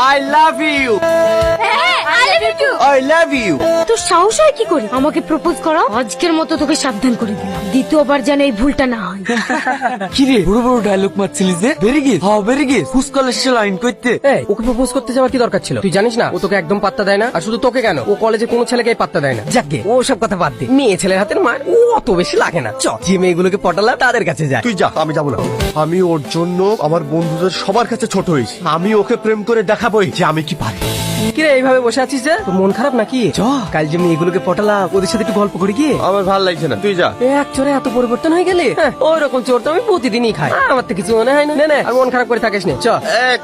I love you, I love you. তোর সাহস হয় কি করে আমাকে প্রপোজ করা? আজকের মতো তোকে সাবধান করে দিলাম, দ্বিতীয়বার যেন এই ভুলটা না হয়। কি রে বড় বড় ডায়লগ মারছিলিস যে? ভেরি গিস, হ্যাঁ ভেরি গিস। কুসকালের লাইন করতে এই, ওকে প্রপোজ করতে যাওয়ার কি দরকার ছিল? তুই জানিস না ও তোকে একদম পাত্তা দেয় না। আর শুধু তোকে কেন, ও কলেজে কোনো ছেলেকে পাত্তা দেয় না। যাকে ও সব কথা বাদ দে, মেয়ে ছেলের হাতের মার ও অত বেশি লাগে না। চ, যে মেয়েগুলোকে পটালা তাদের কাছে যায়। তুই যা, আমি যাবো না। আমি ওর জন্য আমার বন্ধুদের সবার কাছে ছোট হয়েছি। আমি ওকে প্রেম করে দেখাবোই যে আমি কি পারি। কিরে এইভাবে বসে আছিস যে? তোর মন খারাপ নাকি? চ, কাল যে মেয়েগুলোকে পটালা ওদের সাথে একটু গল্প করি গিয়ে। আমার ভালো লাগছে না, তুই যা। এক চোরে এত পরিবর্তন হয়ে গেলে? ওই রকম চোর তো আমি প্রতিদিনই খাই, আমার তো কিছু মনে হয় না। নে, আর মন খারাপ করে থাকিস না, চ।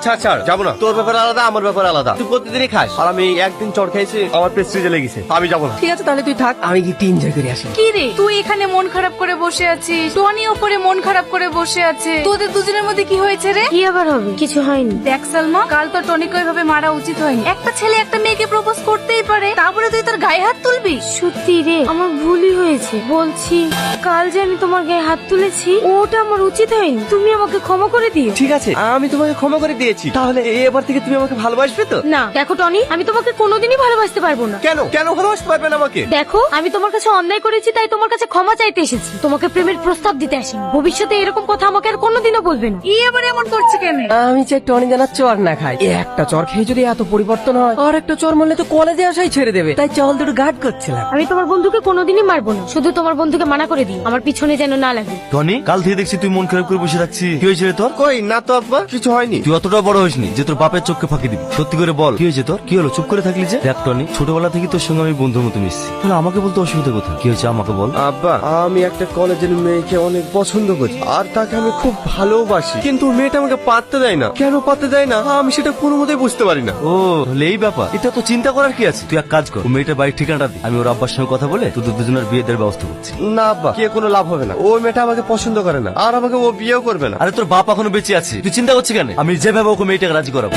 ছাড়, যাবো না। তোর ব্যাপার আলাদা, আমার ব্যাপার আলাদা। তুই প্রতিদিনই খাস, আর আমি একদিন চড় খাইছি, আমার প্রেস্টিজে লেগেছে। আমি যাবো না। ঠিক আছে তাহলে তুই থাক, আমি গিয়ে এনজয় করে আসি। কি রে, তুই এখানে মন খারাপ করে বসে আছিস, টনি ওপরে মন খারাপ করে বসে আছে। তোদের দুজনের মধ্যে কি হয়েছে রে? কি আবার হবে? কিছু হয়নি। দেখ সালমা, কাল তো টনিকে ওইভাবে মারা উচিত হয়নি। একটা ছেলে একটা মেয়েকে প্রপোজ করতেই পারে, তারপরে তুই তোর গায়ে হাত তুলবি? সত্যি রে, আমার ভুলই হয়েছে। বলছি, কাল যে আমি তোমার গায়ে হাত তুলেছি ওটা আমার উচিত হয়নি, তুমি আমাকে ক্ষমা করে দিও। ঠিক আছে, আমি তোমাকে ক্ষমা করে দিয়েছি। তাহলে এবার থেকে তুমি আমাকে ভালোবাসবে তো? না দেখো টনি, আমি তোমাকে কোনোদিনই ভালোবাসতে পারবো না। কেন ভালোবাসতে পারবে না আমাকে? দেখো, আমি তোমার কাছে অন্যায় করেছি, তাই তোমার কাছে ক্ষমা চাইতে এসেছি, তোমাকে প্রেমের প্রস্তাব দিতে আসিনি। ভবিষ্যতে এরকম কথা আমাকে আর কোনোদিনও বলবে না। ই আবার এমন করছে কেন? আমি চাই টনি জানা চর না খাই। একটা চর খেয়ে যদি এত পরিবর্তন হয়, আর একটা চর মারলে তো কলেজে আসাই ছেড়ে দেবে। তাই চল দুটো গার্ড করছিলাম। আমি তোমার বন্ধুকে কোনোদিনই মারবো না, শুধু তোমার বন্ধুকে মানা করে দিই আমার পিছনে যেন না লাগে। টনি, কাল থেকে দেখছি তুই মন খারাপ করে বসে রাখছি। কি হয়েছে রে তোর? কই না তো আব্বা, কিছু হয়নি। তুই অতটা বড় হইসনি যে তোর বাপের চোখকে ফাঁকি দিবি। সত্যি করে বল, কি হয়েছে তোর? কি হলো চুপ করে থাকলি যে? দেখ টনি, ছোটবেলা থেকে তোর সঙ্গে আমি বন্ধুর মতো মিশছি, তাহলে আমাকে বলতে অসুবিধা কোথায়? কি হয়েছে আমাকে বল। আব্বা, আমি একটা কলেজের মেয়েকে অনেক পছন্দ করি, আর তাকে আমি খুব ভালোবাসি, কিন্তু মেয়েটা আমাকে পাত্তা দেয় না। কেন পাত্তা দেয় না আমি সেটা কোনো মতেই বুঝতে পারি না। ও তাহলে এই ব্যাপার, এটা তো চিন্তা করার কি আছে? তুই এক কাজ কর, ও মেয়েটার বাড়ির ঠিকানাটা দি, আমি ওর আব্বার সঙ্গে কথা বলে তোদের দুজনের বিয়ে দেওয়ার ব্যবস্থা করছি। না আব্বা, কে কোনো লাভ হবে না। ওই মেয়েটা আমাকে পছন্দ করে না, আর আমাকে ও বিয়েও করবে না। আরে তোর বাপ এখনো বেঁচে আছে, তুই চিন্তা করছিস কেন? আমি যেভাবে ওকে মেয়েটাকে রাজি করাবো।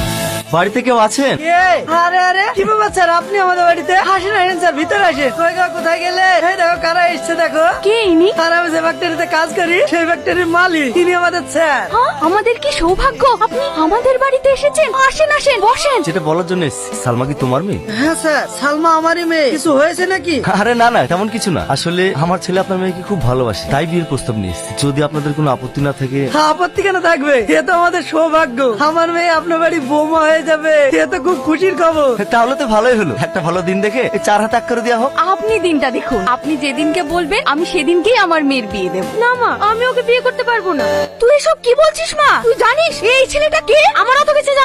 বাড়িতে কেউ আছেন? আরে কি ব্যাপার স্যার, আপনি আমাদের বাড়িতে আসেন স্যার, ভিতরে আসেন। কোথায় গেলে? এই দেখো কারা এসছে, দেখো। কে ইনি? আর আমি যে ফ্যাক্টরিতে কাজ করি সেই ফ্যাক্টরির মালিক, তিনি আমাদের স্যার। হ্যাঁ, আমাদের কি সৌভাগ্য, আপনি আমাদের বাড়িতে এসেছেন। আসেন বসেন। যেটা বলার জন্য এসেছি, সালমা কি তোমার মেয়ে? হ্যাঁ স্যার, সালমা আমারই মেয়ে। কিছু হয়েছে নাকি? আরে না তেমন কিছু না, আসলে আমার ছেলে আপনার মেয়েকে খুব ভালোবাসে, তাই বিয়ের প্রস্তাব নিয়ে এসেছি। যদি আপনাদের কোনো আপত্তি না থাকে। আপত্তি কেন থাকবে? এ তো আমাদের সৌভাগ্য, আমার মেয়ে আপনার বাড়ি বৌমা হয়ে যাবে। এ তো খুব খুশির খবর। তাহলে তো ভালোই হলো, একটা ভালো দিন দেখে 4 হাত এক করে দেওয়া হোক। আপনি দিনটা দেখুন, আপনি যেদিনকে বলবেন আমি সেদিনকেই আমার মেয়ের বিয়ে দেব। না মা, আমি ওকে বিয়ে করতে পারবো না। তুই এসব কি বলছিস মা? তুই জানিস এই ছেলেটা কে? আমার অত কিছু